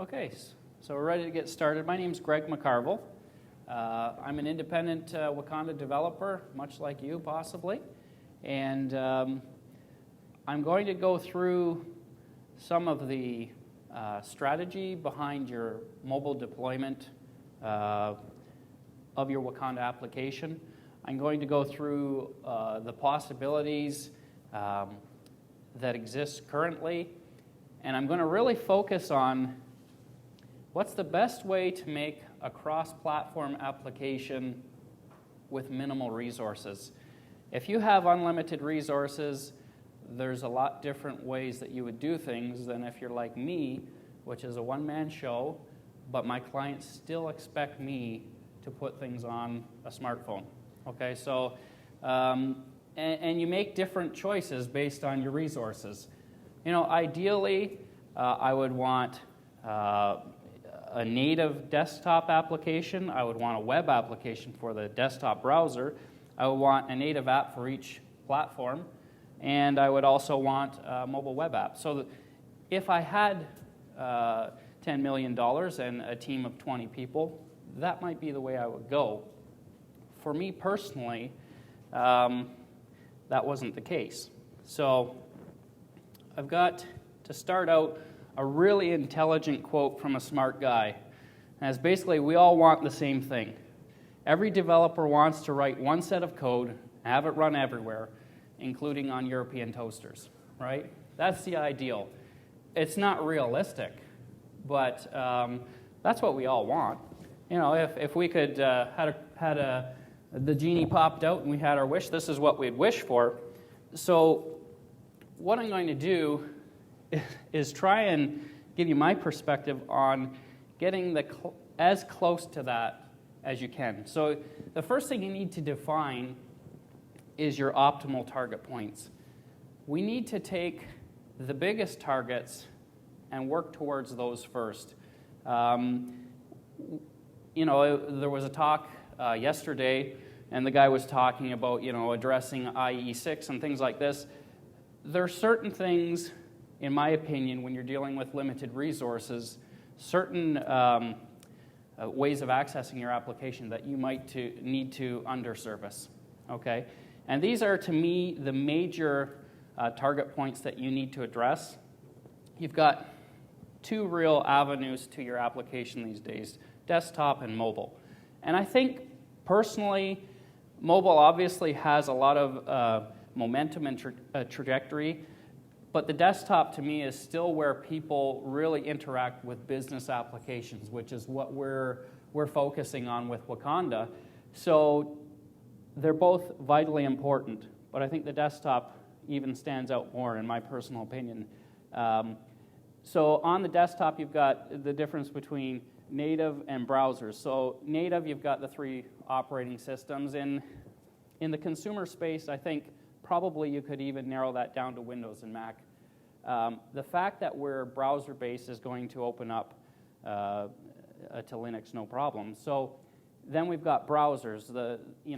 Okay, so we're ready to get started. My name is Greg McCarvell. I'm an independent Wakanday developer, much like you possibly, and I'm going to go through some of the strategy behind your mobile deployment of your Wakanday application. I'm going to go through the possibilities that exist currently, and I'm going to really focus on what's the best way to make a cross-platform application with minimal resources. If you have unlimited resources, there's a lot different ways that you would do things than if you're like me, which is a one-man show, but my clients still expect me to put things on a smartphone. Okay, so, and you make different choices based on your resources. You know, ideally, I would want a native desktop application. I would want a web application for the desktop browser. I would want a native app for each platform. And I would also want a mobile web app. So if I had $10 million and a team of 20 people, that might be the way I would go. For me personally, that wasn't the case. So I've got to start out a really intelligent quote from a smart guy. And it's basically, we all want the same thing. Every developer wants to write one set of code, have it run everywhere, including on European toasters, right? That's the ideal. It's not realistic, but that's what we all want. You know, if we could the genie popped out and we had our wish, this is what we'd wish for. So what I'm going to do is try and give you my perspective on getting as close to that as you can. So the first thing you need to define is your optimal target points. We need to take the biggest targets and work towards those first. You know, there was a talk yesterday, and the guy was talking about, you know, addressing IE6 and things like this. There are certain things, in my opinion, when you're dealing with limited resources, certain ways of accessing your application that you might need to underservice, okay? And these are, to me, the major target points that you need to address. You've got two real avenues to your application these days, desktop and mobile. And I think, personally, mobile obviously has a lot of momentum and trajectory, but the desktop, to me, is still where people really interact with business applications, which is what we're focusing on with Wakanday. So they're both vitally important, but I think the desktop even stands out more, in my personal opinion. So on the desktop, you've got the difference between native and browsers. So native, you've got the three operating systems. In the consumer space, I think probably you could even narrow that down to Windows and Mac. The fact that we're browser-based is going to open up to Linux, no problem. So then we've got browsers.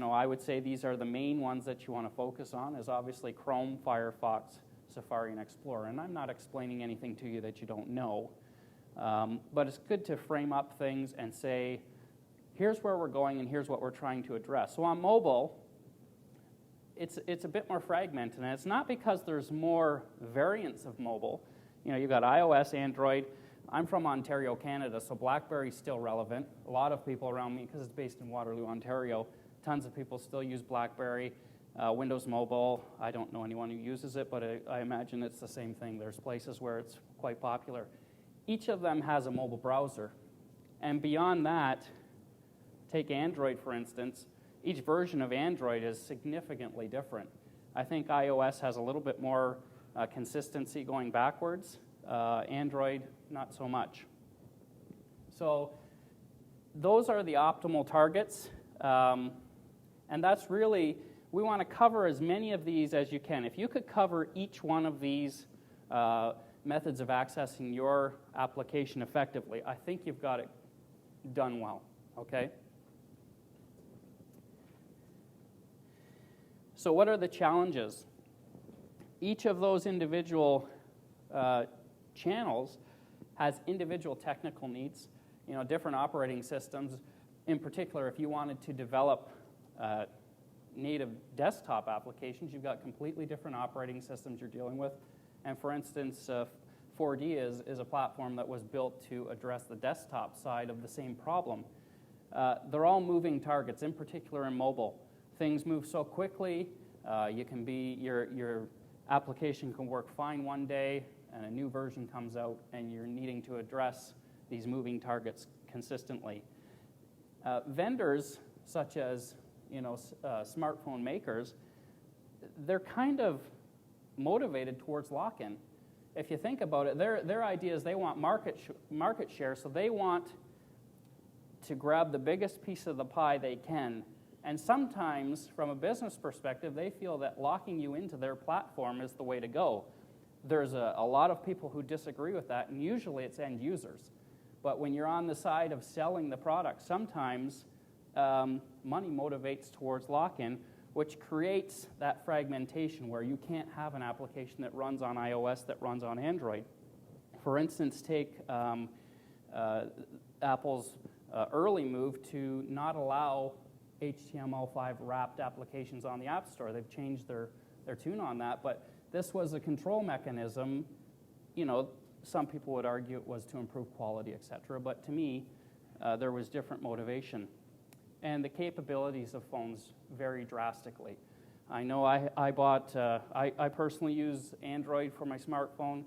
I would say these are the main ones that you want to focus on, is obviously Chrome, Firefox, Safari, and Explorer. And I'm not explaining anything to you that you don't know. But it's good to frame up things and say, here's where we're going and here's what we're trying to address. So on mobile, it's a bit more fragmented, and it's not because there's more variants of mobile. You know, you've got iOS, Android. I'm from Ontario, Canada, so BlackBerry's still relevant. A lot of people around me, because it's based in Waterloo, Ontario, tons of people still use BlackBerry. Windows Mobile, I don't know anyone who uses it, but I imagine it's the same thing. There's places where it's quite popular. Each of them has a mobile browser. And beyond that, take Android, for instance. Each version of Android is significantly different. I think iOS has a little bit more consistency going backwards. Android, not so much. So those are the optimal targets. And that's really, we want to cover as many of these as you can. If you could cover each one of these methods of accessing your application effectively, I think you've got it done well, okay? So what are the challenges? Each of those individual channels has individual technical needs, different operating systems. In particular, if you wanted to develop native desktop applications, you've got completely different operating systems you're dealing with. And for instance, 4D is a platform that was built to address the desktop side of the same problem. They're all moving targets, in particular in mobile. Things move so quickly. Your application can work fine one day, and a new version comes out, and you're needing to address these moving targets consistently. Vendors such as smartphone makers, they're kind of motivated towards lock-in. If you think about it, their idea is they want market share, so they want to grab the biggest piece of the pie they can. And sometimes, from a business perspective, they feel that locking you into their platform is the way to go. There's a lot of people who disagree with that, and usually it's end users. But when you're on the side of selling the product, sometimes money motivates towards lock-in, which creates that fragmentation where you can't have an application that runs on iOS that runs on Android. For instance, take Apple's early move to not allow HTML5 wrapped applications on the App Store. They've changed their tune on that, but this was a control mechanism. Some people would argue it was to improve quality, etc., but to me, there was different motivation. And the capabilities of phones vary drastically. I know I personally use Android for my smartphone,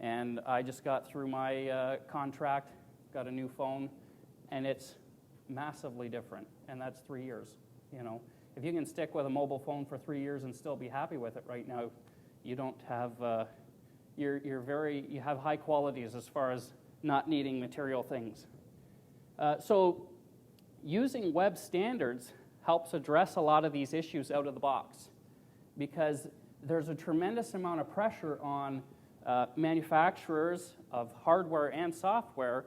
and I just got through my contract, got a new phone, and it's massively different, and that's 3 years. If you can stick with a mobile phone for 3 years and still be happy with it right now, you don't have, you have high qualities as far as not needing material things. So using web standards helps address a lot of these issues out of the box, because there's a tremendous amount of pressure on manufacturers of hardware and software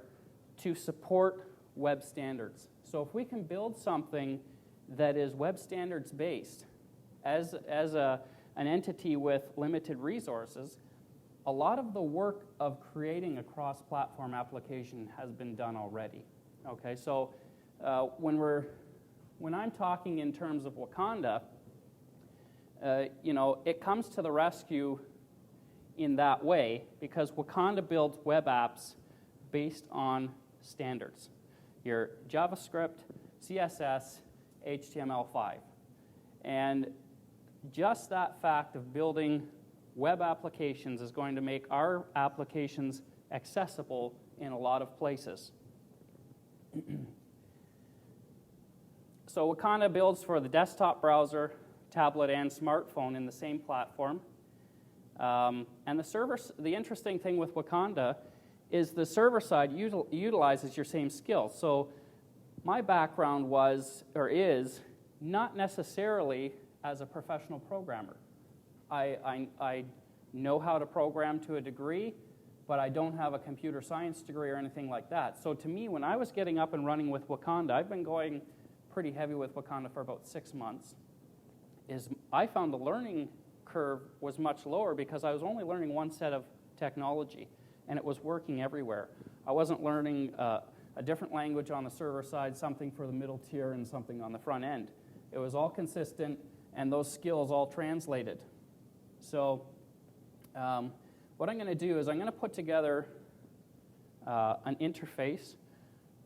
to support web standards. So if we can build something that is web standards based as an entity with limited resources, a lot of the work of creating a cross-platform application has been done already. Okay, so when I'm talking in terms of Wakanda, it comes to the rescue in that way because Wakanda builds web apps based on standards. Your JavaScript, CSS, HTML5. And just that fact of building web applications is going to make our applications accessible in a lot of places. So Wakanda builds for the desktop browser, tablet, and smartphone in the same platform. And the interesting thing with Wakanda is the server side utilizes your same skills. So my background is not necessarily as a professional programmer. I know how to program to a degree, but I don't have a computer science degree or anything like that. So to me, when I was getting up and running with Wakanda, I've been going pretty heavy with Wakanda for about 6 months, I found the learning curve was much lower because I was only learning one set of technology, and it was working everywhere. I wasn't learning a different language on the server side, something for the middle tier, and something on the front end. It was all consistent, and those skills all translated. So what I'm going to do is I'm going to put together an interface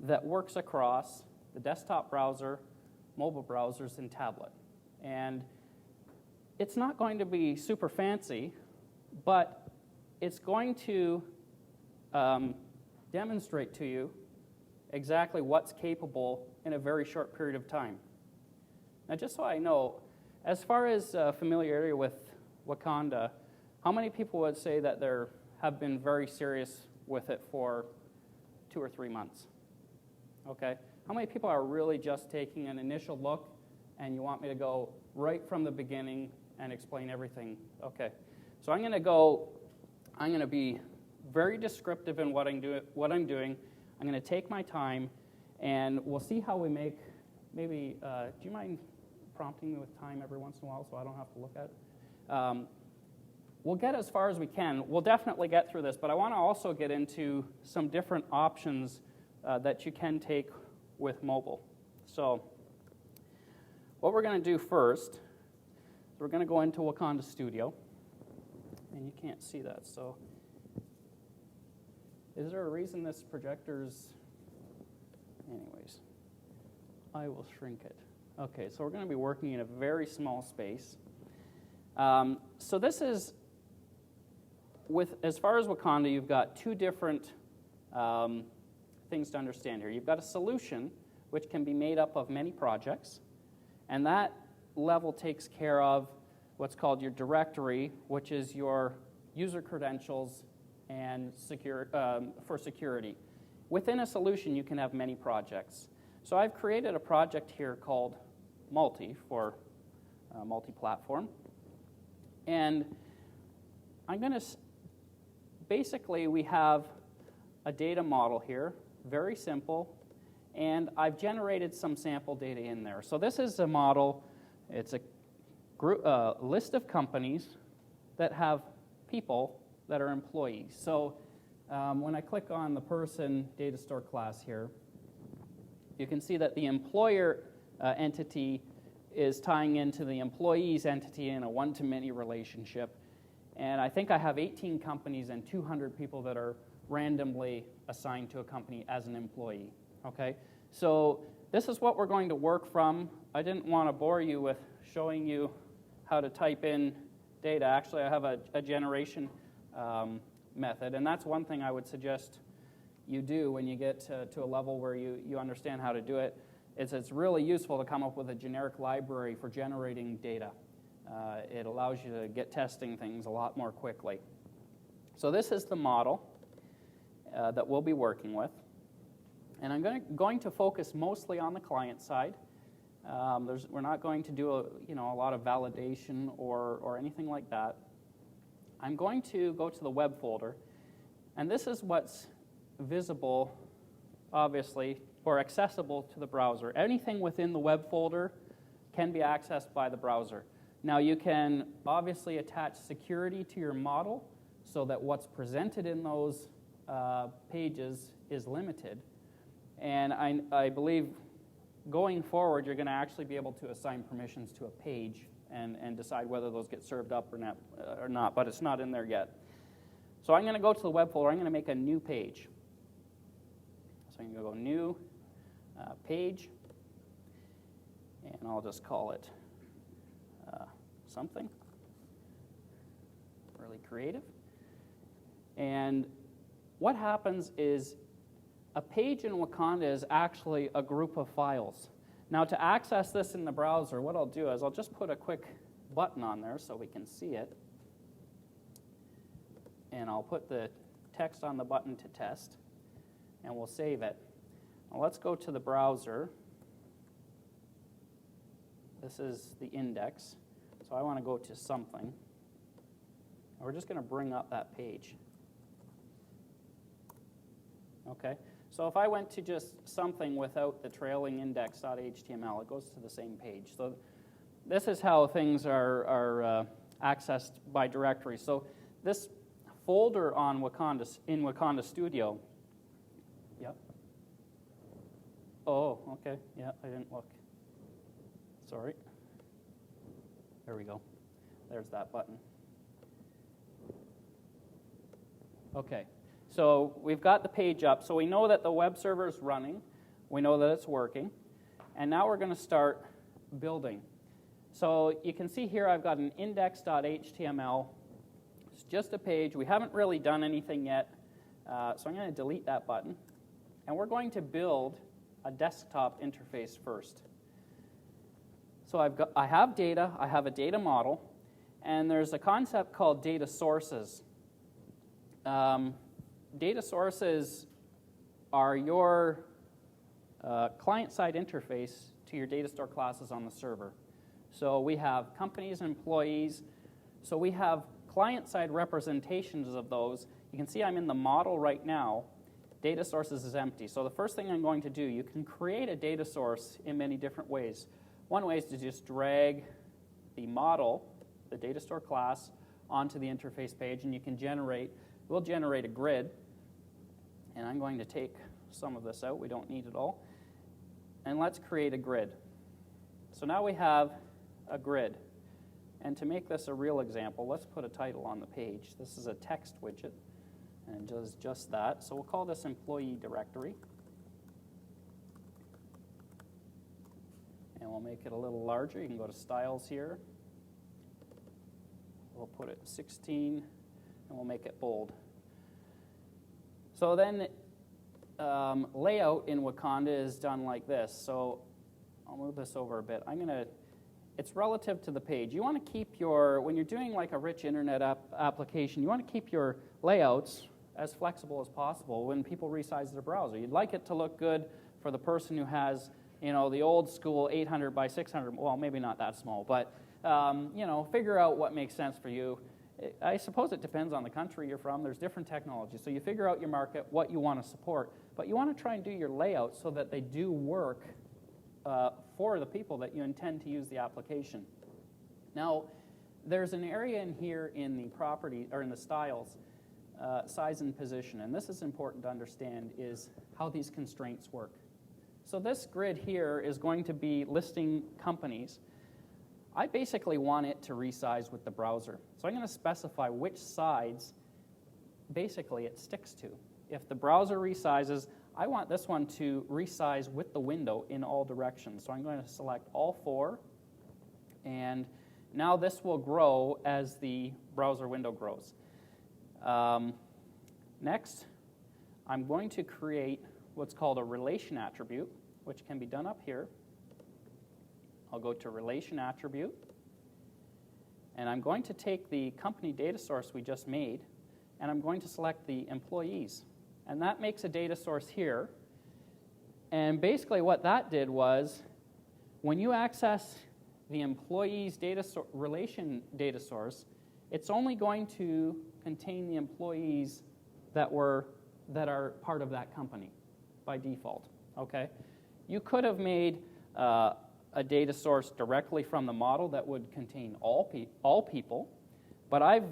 that works across the desktop browser, mobile browsers, and tablet. And it's not going to be super fancy, but it's going to demonstrate to you exactly what's capable in a very short period of time. Now, just so I know, as far as familiarity with Wakanda, how many people would say that they have been very serious with it for 2 or 3 months? Okay. How many people are really just taking an initial look and you want me to go right from the beginning and explain everything? Okay. So I'm going to be very descriptive in what I'm doing. I'm going to take my time, and we'll see how we make, maybe, do you mind prompting me with time every once in a while so I don't have to look at it? we'll get as far as we can. We'll definitely get through this, but I want to also get into some different options that you can take with mobile. So what we're going to do first is we're going to go into Wakanday Studio. And you can't see that, so is there a reason this projector's... Anyways, I will shrink it. Okay, so we're going to be working in a very small space. So this is, as far as Wakanday, you've got two different things to understand here. You've got a solution, which can be made up of many projects, and that level takes care of what's called your directory, which is your user credentials and for security. Within a solution, you can have many projects. So I've created a project here called Multi for multi-platform. And I'm going to, basically we have a data model here, very simple, and I've generated some sample data in there. So this is a model, it's a list of companies that have people that are employees. So when I click on the person data store class here, you can see that the employer entity is tying into the employee's entity in a one-to-many relationship. And I think I have 18 companies and 200 people that are randomly assigned to a company as an employee. Okay? So this is what we're going to work from. I didn't want to bore you with showing you how to type in data. Actually, I have a generation method, and that's one thing I would suggest you do when you get to a level where you understand how to do it. It's really useful to come up with a generic library for generating data. It allows you to get testing things a lot more quickly. So this is the model that we'll be working with. And I'm going to focus mostly on the client side. We're not going to do a lot of validation or anything like that. I'm going to go to the web folder, and this is what's visible, obviously, or accessible to the browser. Anything within the web folder can be accessed by the browser. Now, you can obviously attach security to your model so that what's presented in those pages is limited. And I believe going forward, you're going to actually be able to assign permissions to a page and decide whether those get served up or not, but it's not in there yet. So I'm going to go to the web folder. I'm going to make a new page. So I'm going to go new page, and I'll just call it something really creative. And what happens is a page in Wakanday is actually a group of files. Now, to access this in the browser, what I'll do is I'll just put a quick button on there so we can see it. And I'll put the text on the button to test, and we'll save it. Now, let's go to the browser. This is the index. So I want to go to something. And we're just going to bring up that page. Okay. So if I went to just something without the trailing index.html, it goes to the same page. So this is how things are accessed by directory. So this folder on in Wakanday Studio. Yep. Oh, okay. Yeah, I didn't look. Sorry. There we go. There's that button. Okay. So we've got the page up. So we know that the web server is running. We know that it's working. And now we're going to start building. So you can see here I've got an index.html. It's just a page. We haven't really done anything yet. So I'm going to delete that button. And we're going to build a desktop interface first. So I have data. I have a data model. And there's a concept called data sources. Data sources are your client-side interface to your data store classes on the server. So we have companies and employees. So we have client-side representations of those. You can see I'm in the model right now. Data sources is empty. So the first thing I'm going to do, you can create a data source in many different ways. One way is to just drag the model, the data store class, onto the interface page, and you can we'll generate a grid. And I'm going to take some of this out. We don't need it all. And let's create a grid. So now we have a grid. And to make this a real example, let's put a title on the page. This is a text widget, and it does just that. So we'll call this employee directory. And we'll make it a little larger. You can go to styles here. We'll put it 16, and we'll make it bold. So then layout in Wakanda is done like this. So I'll move this over a bit. It's relative to the page. You want to keep when you're doing like a rich internet application, you want to keep your layouts as flexible as possible when people resize their browser. You'd like it to look good for the person who has, the old school 800 by 600, well, maybe not that small, but, figure out what makes sense for you. I suppose it depends on the country you're from. There's different technologies. So you figure out your market, what you want to support, but you want to try and do your layout so that they do work for the people that you intend to use the application. Now, there's an area in here in the property, or in the styles, size and position, and this is important to understand, is how these constraints work. So this grid here is going to be listing companies. I basically want it to resize with the browser. So I'm going to specify which sides basically it sticks to. If the browser resizes, I want this one to resize with the window in all directions. So I'm going to select all 4, and now this will grow as the browser window grows. Next, I'm going to create what's called a relation attribute, which can be done up here. I'll go to relation attribute, and I'm going to take the company data source we just made, and I'm going to select the employees. And that makes a data source here. And basically what that did was, when you access the employees relation data source, it's only going to contain the employees that are part of that company by default. Okay? You could have made a data source directly from the model that would contain all people, but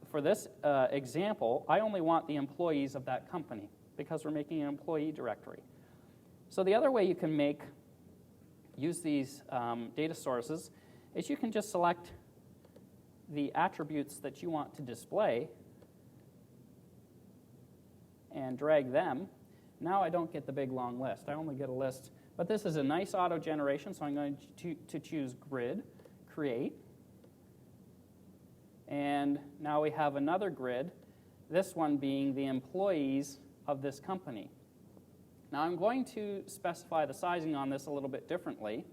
for this example, I only want the employees of that company because we're making an employee directory. So the other way you can use these data sources is you can just select the attributes that you want to display and drag them. Now I don't get the big long list. I only get a list. But this is a nice auto generation, so I'm going to choose grid, create. And now we have another grid, this one being the employees of this company. Now I'm going to specify the sizing on this a little bit differently.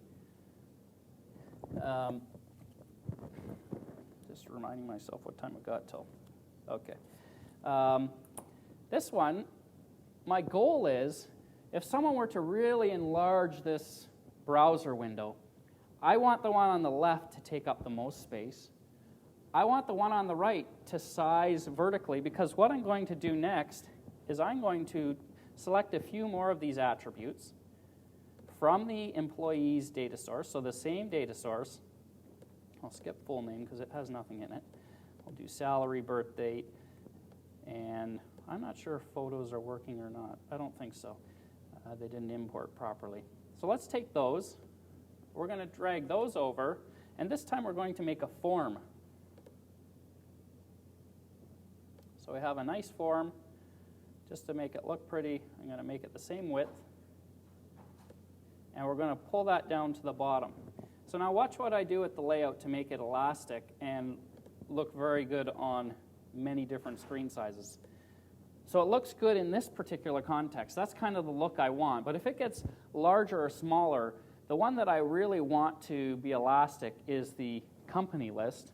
Just reminding myself what time I got till. Okay. This one, my goal is, if someone were to really enlarge this browser window, I want the one on the left to take up the most space. I want the one on the right to size vertically, because what I'm going to do next is I'm going to select a few more of these attributes from the employees data source, so the same data source. I'll skip full name because it has nothing in it. I'll do salary, birth date, and I'm not sure if photos are working or not. I don't think so. They didn't import properly. So let's take those. We're going to drag those over, and this time we're going to make a form. So we have a nice form. Just to make it look pretty, I'm going to make it the same width, and we're going to pull that down to the bottom. So now watch what I do with the layout to make it elastic and look very good on many different screen sizes. So it looks good in this particular context. That's kind of the look I want. But if it gets larger or smaller, the one that I really want to be elastic is the company list.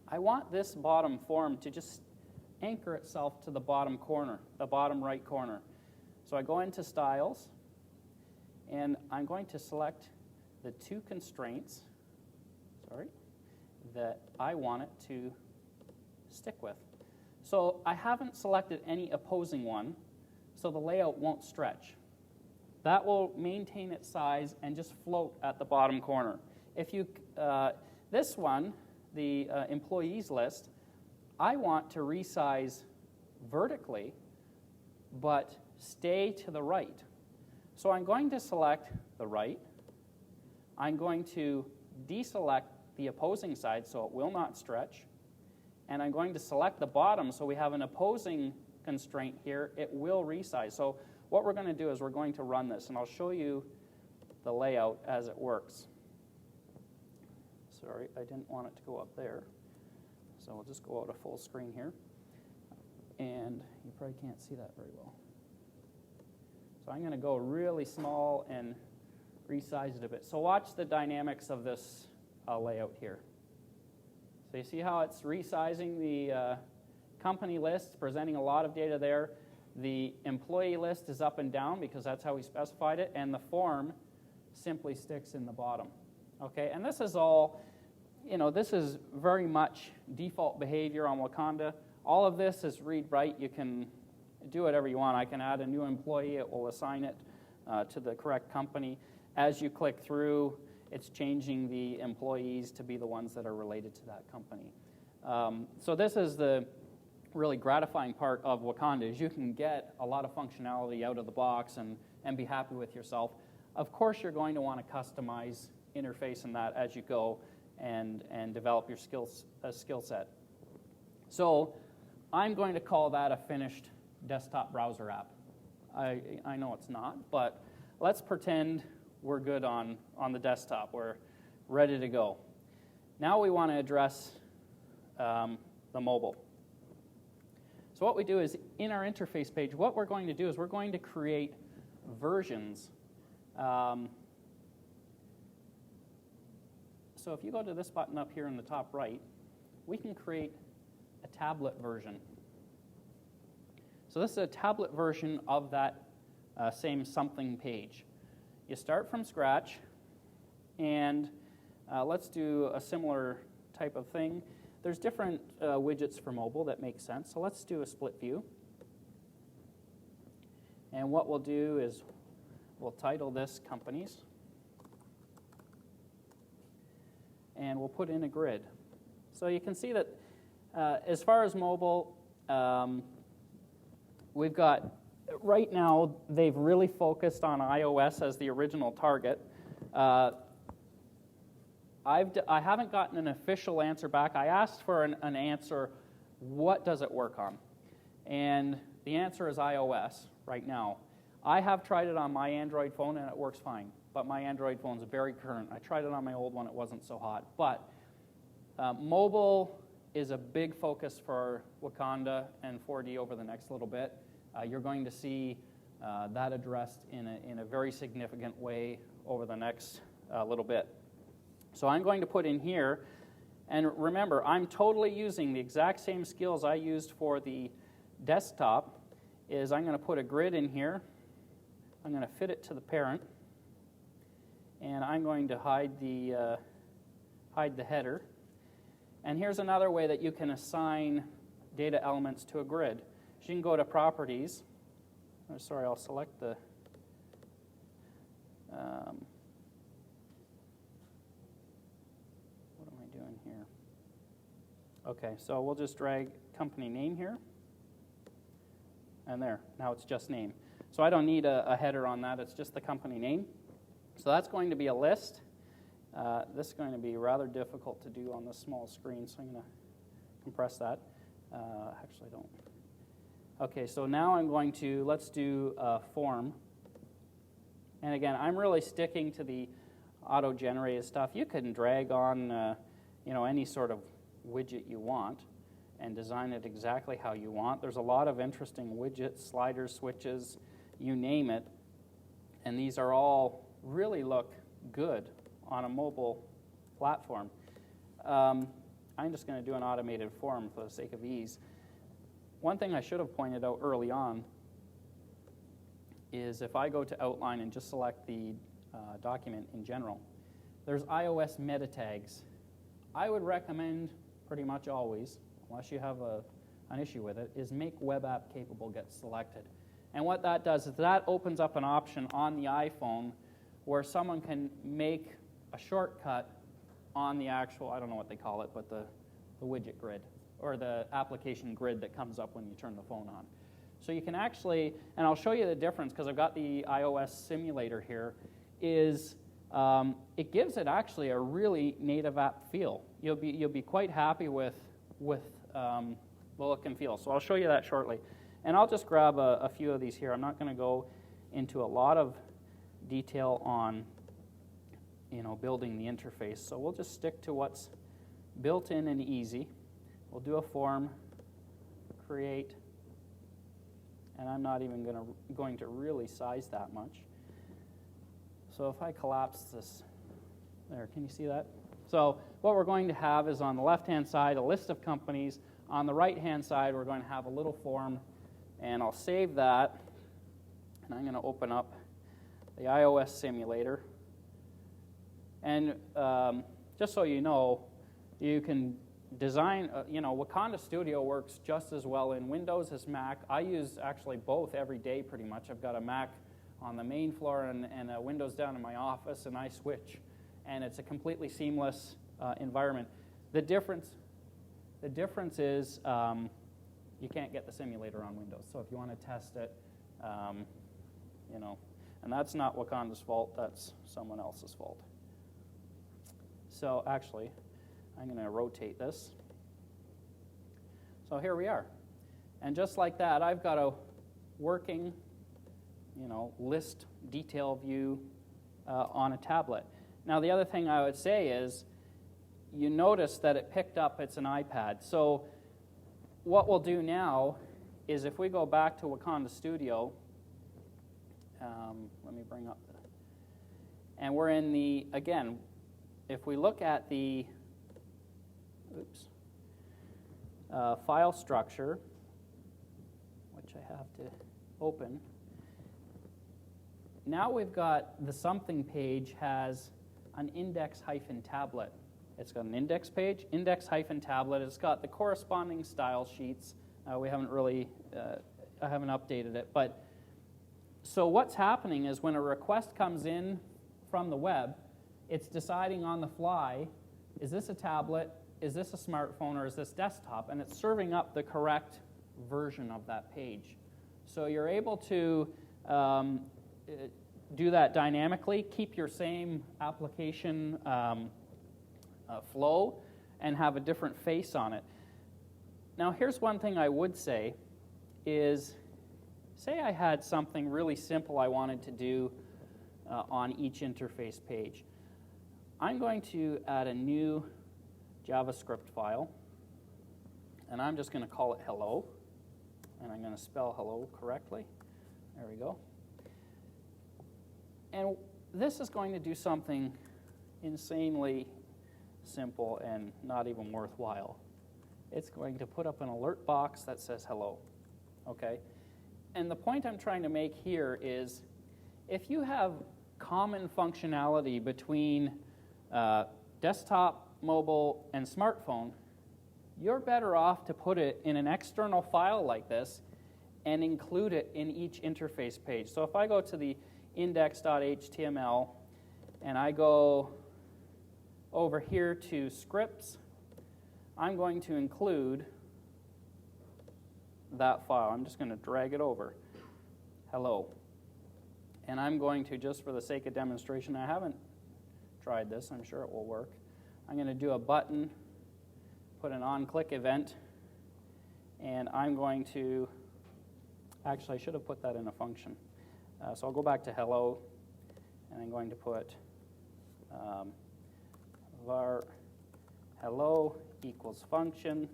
I want this bottom form to just anchor itself to the bottom corner, the bottom right corner. So I go into Styles, and I'm going to select the 2 constraints, that I want it to stick with. So I haven't selected any opposing one, so the layout won't stretch. That will maintain its size and just float at the bottom corner. If you, this one, the employees list, I want to resize vertically, but stay to the right. So I'm going to select the right. I'm going to deselect the opposing side so it will not stretch. And I'm going to select the bottom so we have an opposing constraint here. It will resize. So what we're going to do is we're going to run this, and I'll show you the layout as it works. Sorry, I didn't want it to go up there. So we'll just go out a full screen here. And you probably can't see that very well. So I'm going to go really small and resize it a bit. So watch the dynamics of this layout here. So you see how it's resizing the company list, presenting a lot of data there. The employee list is up and down because that's how we specified it, and the form simply sticks in the bottom. Okay, and this is all, this is very much default behavior on Wakanda. All of this is read-write. You can do whatever you want. I can add a new employee. It will assign it to the correct company. As you click through, it's changing the employees to be the ones that are related to that company. So this is the really gratifying part of Wakanda, is you can get a lot of functionality out of the box and be happy with yourself. Of course, you're going to want to customize interface in that as you go and develop your skill set. So I'm going to call that a finished desktop browser app. I know it's not, but let's pretend we're good on the desktop. We're ready to go. Now we want to address the mobile. So what we do is, in our interface page, what we're going to do is we're going to create versions. So if you go to this button up here in the top right, we can create a tablet version. So this is a tablet version of that same something page. You start from scratch, and let's do a similar type of thing. There's different widgets for mobile that make sense, so let's do a split view. And what we'll do is we'll title this Companies, and we'll put in a grid. So you can see that as far as mobile, we've got, right now, they've really focused on iOS as the original target. I haven't gotten an official answer back. I asked for an answer, what does it work on? And the answer is iOS right now. I have tried it on my Android phone, and it works fine. But my Android phone is very current. I tried it on my old one. It wasn't so hot. But mobile is a big focus for Wakanda and 4D over the next little bit. You're going to see that addressed in a very significant way over the next little bit. So I'm going to put in here, and remember, I'm totally using the exact same skills I used for the desktop. Is I'm going to put a grid in here. I'm going to fit it to the parent, and I'm going to hide the header. And here's another way that you can assign data elements to a grid. So you can go to Properties. Oh, sorry, I'll select the what am I doing here? Okay, so we'll just drag company name here. And there, now it's just name. So I don't need a header on that, it's just the company name. So that's going to be a list. This is going to be rather difficult to do on this small screen, so I'm going to compress that. Actually, I don't. Okay, so now I'm going to, let's do a form. And again, I'm really sticking to the auto-generated stuff. You can drag on any sort of widget you want and design it exactly how you want. There's a lot of interesting widgets, sliders, switches, you name it. And these are all really look good on a mobile platform. I'm just going to do an automated form for the sake of ease. One thing I should have pointed out early on is if I go to Outline and just select the document in general, there's iOS meta tags. I would recommend pretty much always, unless you have an issue with it, is make web app capable get selected. And what that does is that opens up an option on the iPhone where someone can make a shortcut on the actual, I don't know what they call it, but the widget grid. or the application grid that comes up when you turn the phone on. So you can actually, and I'll show you the difference because I've got the iOS simulator here, is it gives it actually a really native app feel. You'll be quite happy with the look and feel. So I'll show you that shortly. And I'll just grab a few of these here. I'm not going to go into a lot of detail on building the interface. So we'll just stick to what's built in and easy. We'll do a form, create, and I'm not even going to really size that much. So if I collapse this, there, can you see that? So what we're going to have is on the left-hand side a list of companies. On the right-hand side, we're going to have a little form, and I'll save that, and I'm going to open up the iOS simulator. And just so you know, you can design, Wakanda Studio works just as well in Windows as Mac. I use actually both every day pretty much. I've got a Mac on the main floor and a Windows down in my office, and I switch. And it's a completely seamless environment. The difference is you can't get the simulator on Windows. So if you want to test it, and that's not Wakanda's fault, that's someone else's fault. So actually, I'm going to rotate this. So here we are. And just like that, I've got a working, list detail view on a tablet. Now, the other thing I would say is, you notice that it picked up it's an iPad. So what we'll do now is if we go back to Wakanda Studio, let me bring up and we're in the, again, if we look at the file structure, which I have to open, now we've got the something page has an index-tablet. It's got an index page, index-tablet. It's got the corresponding style sheets. We haven't really, I haven't updated it. But so what's happening is when a request comes in from the web, it's deciding on the fly, is this a tablet, is this a smartphone, or is this desktop? And it's serving up the correct version of that page. So you're able to do that dynamically, keep your same application flow, and have a different face on it. Now, here's one thing I would say is, say I had something really simple I wanted to do on each interface page. I'm going to add a new JavaScript file, and I'm just going to call it hello, and I'm going to spell hello correctly. There we go. And this is going to do something insanely simple and not even worthwhile. It's going to put up an alert box that says hello, okay? And the point I'm trying to make here is if you have common functionality between desktop, mobile, and smartphone, you're better off to put it in an external file like this and include it in each interface page. So if I go to the index.html and I go over here to scripts, I'm going to include that file. I'm just going to drag it over. Hello. And I'm going to, just for the sake of demonstration, I haven't tried this, I'm sure it will work. I'm going to do a button, put an on-click event, and I'm going to, actually I should have put that in a function. So I'll go back to hello, and I'm going to put var hello equals function.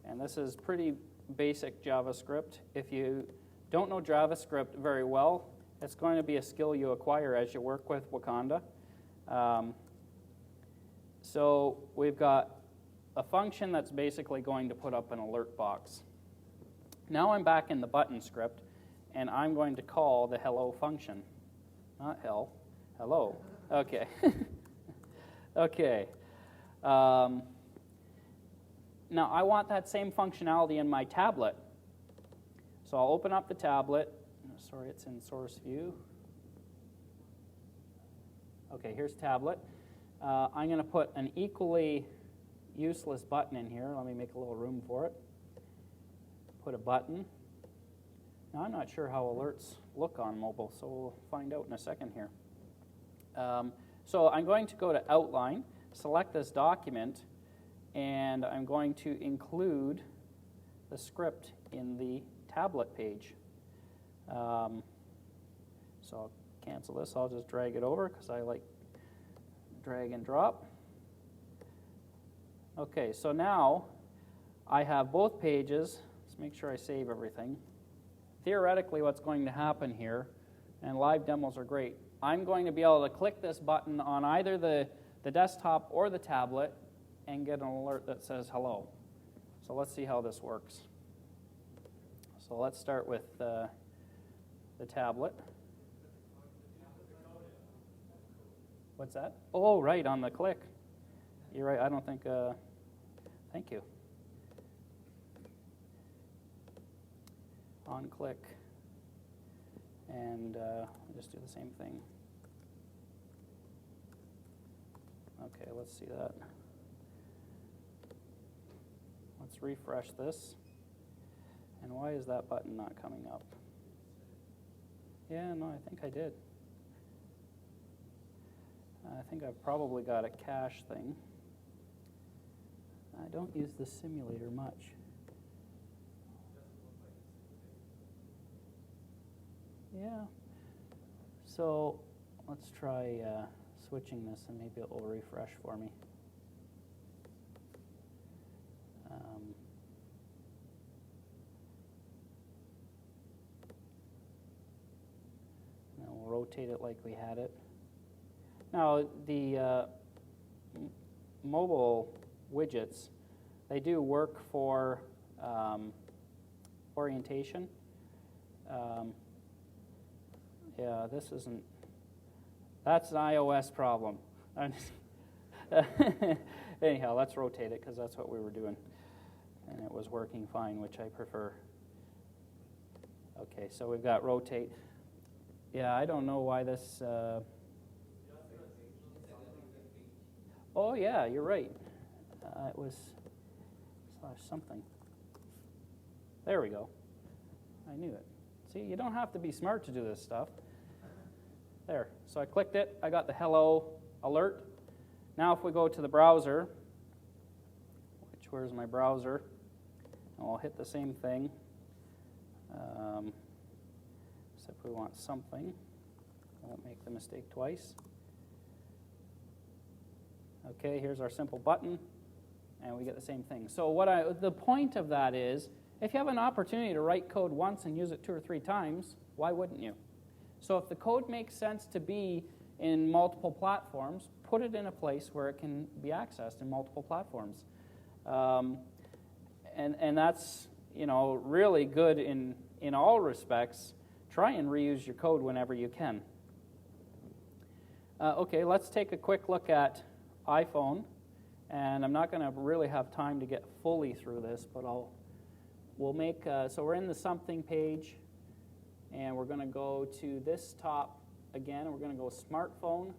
And this is pretty basic JavaScript. If you don't know JavaScript very well, it's going to be a skill you acquire as you work with Wakanda. So we've got a function that's basically going to put up an alert box. Now I'm back in the button script, and I'm going to call the hello function. Not hell, hello. Okay. Okay. Now I want that same functionality in my tablet. So I'll open up the tablet. Sorry, it's in source view. Okay, here's tablet. I'm going to put an equally useless button in here. Let me make a little room for it. Put a button. Now, I'm not sure how alerts look on mobile, so we'll find out in a second here. So I'm going to go to Outline, select this document, and I'm going to include the script in the tablet page. So I'll cancel this. I'll just drag it over because I like drag and drop. Okay, so now I have both pages. Let's make sure I save everything. Theoretically, what's going to happen here, and live demos are great, I'm going to be able to click this button on either the desktop or the tablet and get an alert that says hello. So let's see how this works. So let's start with the tablet. What's that? Oh, right, on the click. You're right, I don't think, thank you. On click, and just do the same thing. Okay, let's see that. Let's refresh this. And why is that button not coming up? Yeah, no, I think I did. I think I've probably got a cache thing. I don't use the simulator much. Yeah. So let's try switching this, and maybe it will refresh for me. And then we'll rotate it like we had it. Now, the mobile widgets, they do work for orientation. Yeah, this isn't, that's an iOS problem. Anyhow, let's rotate it because that's what we were doing. And it was working fine, which I prefer. Okay, so we've got rotate. Yeah, I don't know why this... Oh, yeah, you're right. It was something. There we go. I knew it. See, you don't have to be smart to do this stuff. There. So I clicked it. I got the hello alert. Now if we go to the browser, where's my browser? And we'll hit the same thing. Except we want something. I won't make the mistake twice. Okay, here's our simple button, and we get the same thing. So the point of that is, if you have an opportunity to write code once and use it 2 or 3 times, why wouldn't you? So if the code makes sense to be in multiple platforms, put it in a place where it can be accessed in multiple platforms. And that's, really good in all respects. Try and reuse your code whenever you can. Okay, let's take a quick look at iPhone. And I'm not going to really have time to get fully through this, but we'll make, so we're in the something page, and we're going to go to this top again, and we're going to go smartphone.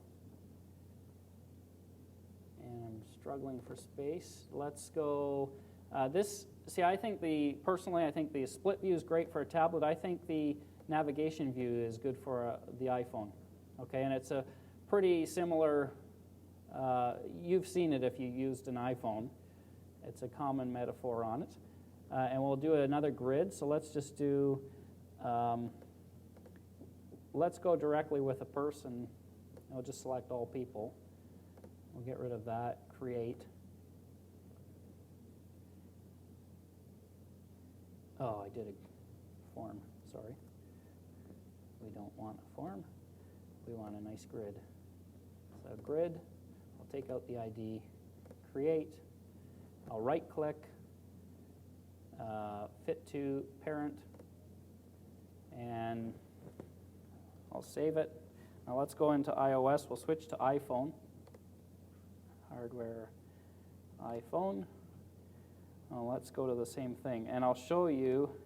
And I'm struggling for space. Let's go, personally, I think the split view is great for a tablet. I think the navigation view is good for the iPhone. Okay, and it's a pretty similar, you've seen it if you used an iPhone. It's a common metaphor on it. And we'll do another grid. So let's just do, let's go directly with a person. I'll just select all people. We'll get rid of that, create. Oh, I did a form, sorry. We don't want a form. We want a nice grid. So grid, I'll take out the ID, create. I'll right-click. Fit to parent, and I'll save it. Now let's go into iOS. We'll switch to iPhone. Hardware, iPhone. Now let's go to the same thing, and I'll show you.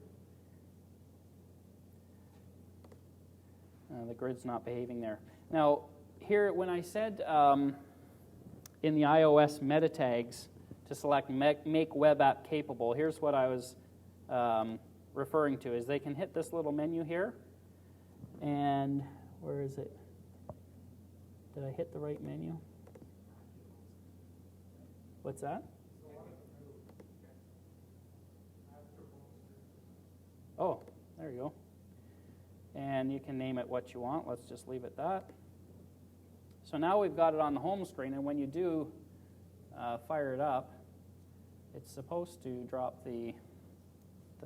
The grid's not behaving there. Now here, when I said in the iOS meta tags to to select Make Web App Capable. Here's what I was referring to, is they can hit this little menu here, and where is it? Did I hit the right menu? What's that? Oh, there you go. And you can name it what you want. Let's just leave it that. So now we've got it on the home screen, and when you do fire it up, it's supposed to drop the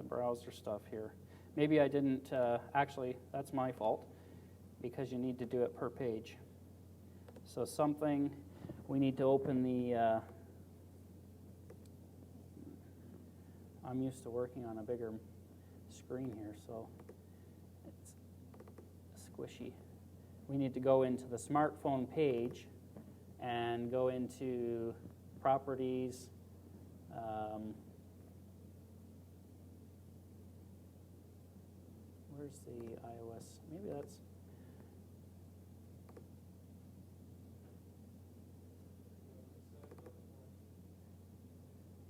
browser stuff here. Maybe I didn't, actually, that's my fault, because you need to do it per page. So we need to open the, I'm used to working on a bigger screen here, so it's squishy. We need to go into the smartphone page and go into Properties, where's the iOS? Maybe that's,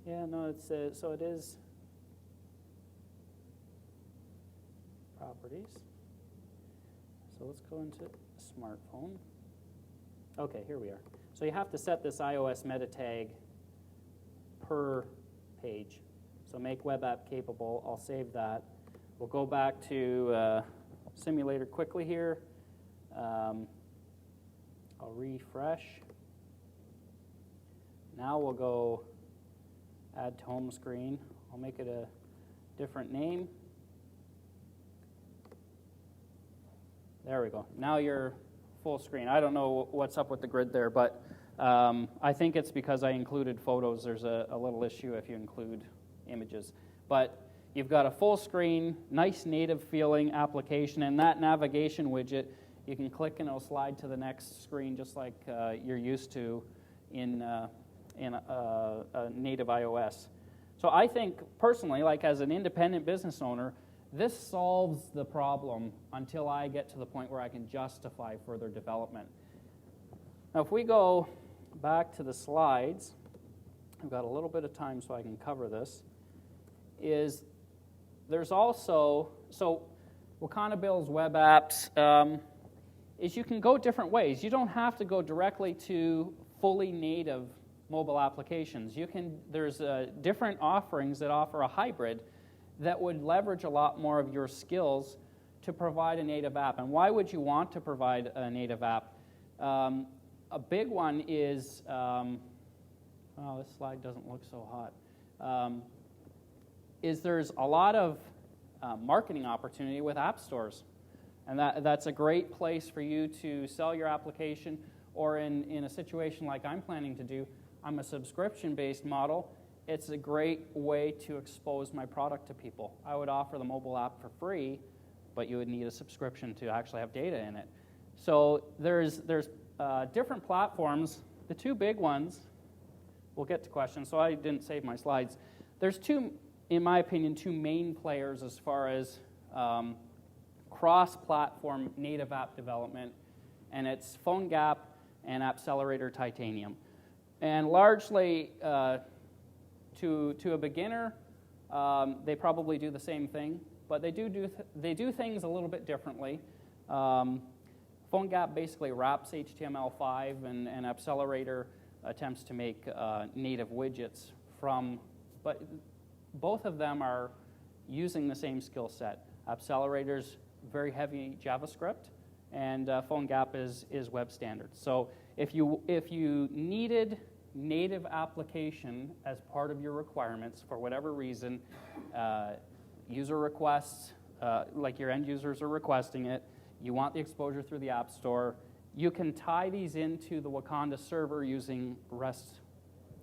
yeah, no, it's, so it is Properties. So let's go into smartphone. Okay, here we are. So you have to set this iOS meta tag per page. So make web app capable. I'll save that. We'll go back to simulator quickly here. I'll refresh. Now we'll go add to home screen. I'll make it a different name. There we go. Now you're full screen. I don't know what's up with the grid there, but I think it's because I included photos. There's a little issue if you include images. But you've got a full screen, nice native feeling application, and that navigation widget, you can click and it'll slide to the next screen just like you're used to in a native iOS. So I think personally, like as an independent business owner, this solves the problem until I get to the point where I can justify further development. Now, if we go back to the slides, I've got a little bit of time so I can cover this, there's also, so Wakanday builds web apps, is you can go different ways. You don't have to go directly to fully native mobile applications. There's different offerings that offer a hybrid that would leverage a lot more of your skills to provide a native app. And why would you want to provide a native app? A big one is, this slide doesn't look so hot, is there's a lot of marketing opportunity with app stores. And that's a great place for you to sell your application, or in a situation like I'm planning to do, I'm a subscription-based model. It's a great way to expose my product to people. I would offer the mobile app for free, but you would need a subscription to actually have data in it. So there's different platforms. The two big ones, we'll get to questions, so I didn't save my slides. There's two, in my opinion, two main players as far as cross-platform native app development, and it's PhoneGap and AppCelerator Titanium. And largely, to a beginner, they probably do the same thing, but they do things a little bit differently. PhoneGap basically wraps HTML5, and AppCelerator attempts to make native widgets but both of them are using the same skill set. AppCelerator's very heavy JavaScript, and PhoneGap is web standards. So if you needed native application as part of your requirements for whatever reason, user requests, like your end users are requesting it, you want the exposure through the App Store, you can tie these into the Wakanday server using REST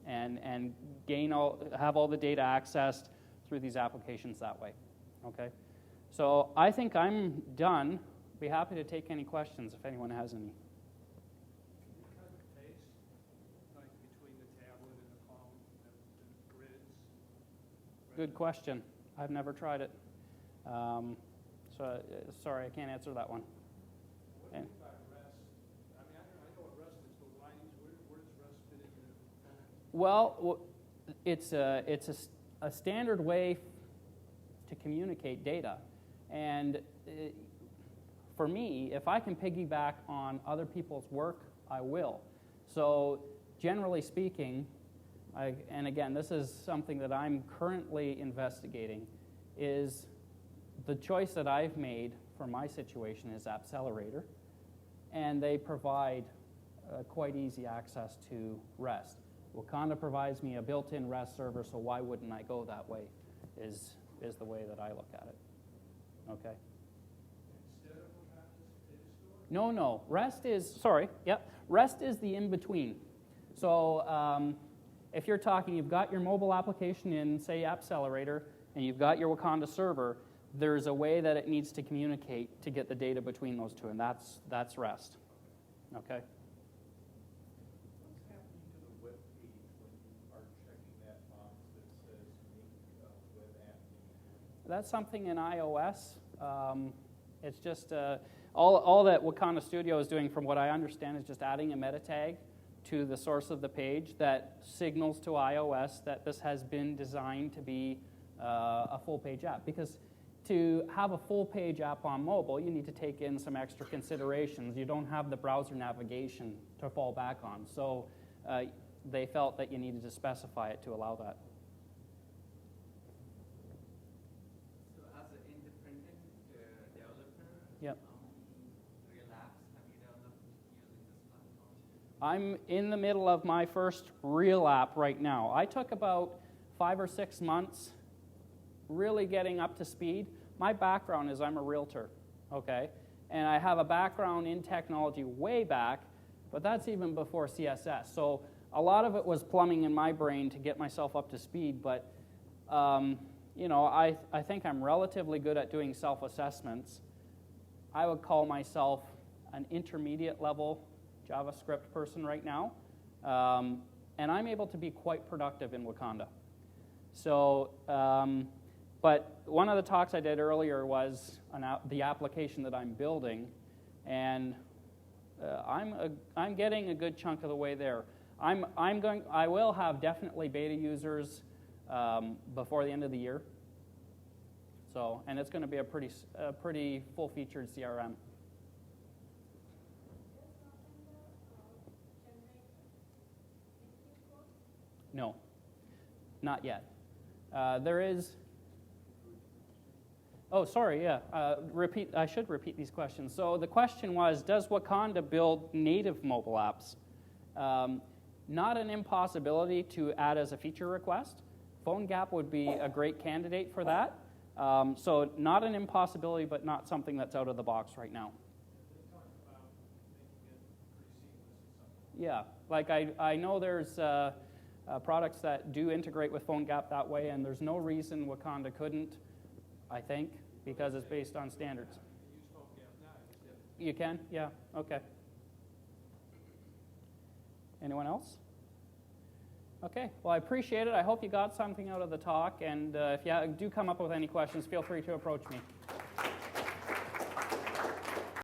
and have all the data accessed through these applications that way. Okay? So I think I'm done. Be happy to take any questions if anyone has any. Good question. I've never tried it. So sorry, I can't answer that one. What do you mean by REST? I mean, I know what REST is, but where does REST fit into? Well, it's a standard way to communicate data. And for me, if I can piggyback on other people's work, I will. So generally speaking, and again, this is something that I'm currently investigating, is the choice that I've made for my situation is Appcelerator, and they provide quite easy access to REST. Wakanda provides me a built-in REST server, so why wouldn't I go that way, is the way that I look at it. Okay? Instead of Wakanda's data store? No. REST is the in-between. So if you're talking, you've got your mobile application in, say, Appcelerator, and you've got your Wakanda server, there's a way that it needs to communicate to get the data between those two, and that's REST. Okay? What's happening to the web page when you are checking that box that says make web app manager? That's something in iOS. It's just all that Wakanda Studio is doing, from what I understand, is just adding a meta tag to the source of the page that signals to iOS that this has been designed to be a full-page app. Because to have a full-page app on mobile, you need to take in some extra considerations. You don't have the browser navigation to fall back on. So they felt that you needed to specify it to allow that. So as an independent developer, Yep. how many real apps have you developed using this platform? I'm in the middle of my first real app right now. I took about 5 or 6 months really getting up to speed. My background is I'm a realtor, okay? And I have a background in technology way back, but that's even before CSS. So a lot of it was plumbing in my brain to get myself up to speed, but I think I'm relatively good at doing self-assessments. I would call myself an intermediate level JavaScript person right now, and I'm able to be quite productive in Wakanda. So, but one of the talks I did earlier was the application that I'm building, and I'm getting a good chunk of the way there. I will have definitely beta users before the end of the year. So, and it's going to be a pretty full-featured CRM. No, not yet. There is. Oh, sorry. Yeah. I should repeat these questions. So the question was, does Wakanda build native mobile apps? Not an impossibility to add as a feature request. PhoneGap would be a great candidate for that. So not an impossibility, but not something that's out of the box right now. They talked about making it pretty seamless or something. Yeah, like I know there's products that do integrate with PhoneGap that way, and there's no reason Wakanda couldn't, I think, because it's based on standards. You use PhoneGap now, you said. You can? Yeah, okay. Anyone else? Okay, well, I appreciate it. I hope you got something out of the talk, and if you do come up with any questions, feel free to approach me.